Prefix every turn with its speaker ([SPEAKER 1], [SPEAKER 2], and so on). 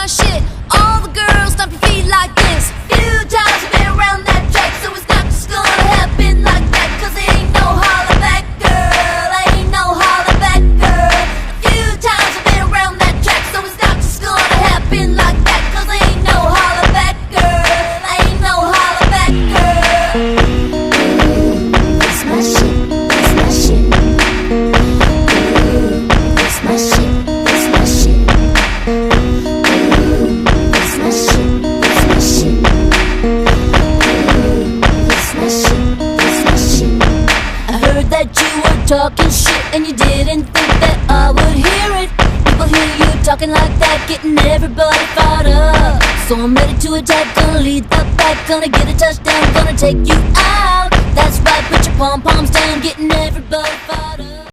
[SPEAKER 1] my shit. All the girls stomp your feet like this. Few times I've been around that track, so it's not just gonna happen like that. Cause there ain't no holler back, girl. Ain't no holler back, girl. A few times I've been around that track, so it's not just gonna happen like that. Cause there ain't no holler back, girl. Ain't no holler back, girl. That's my shit, that's my shit. That's my shit, that's my shit. That's my shit, that's my shit. That's my shit, that's my shit. I heard that you were talking shit and you didn't think that I would hear it. People hear you talking like that, getting everybody fired up. So I'm ready to attack, gonna lead the pack, gonna get a touchdown, gonna take you out. That's right, put your pom-poms down, getting everybody fired up.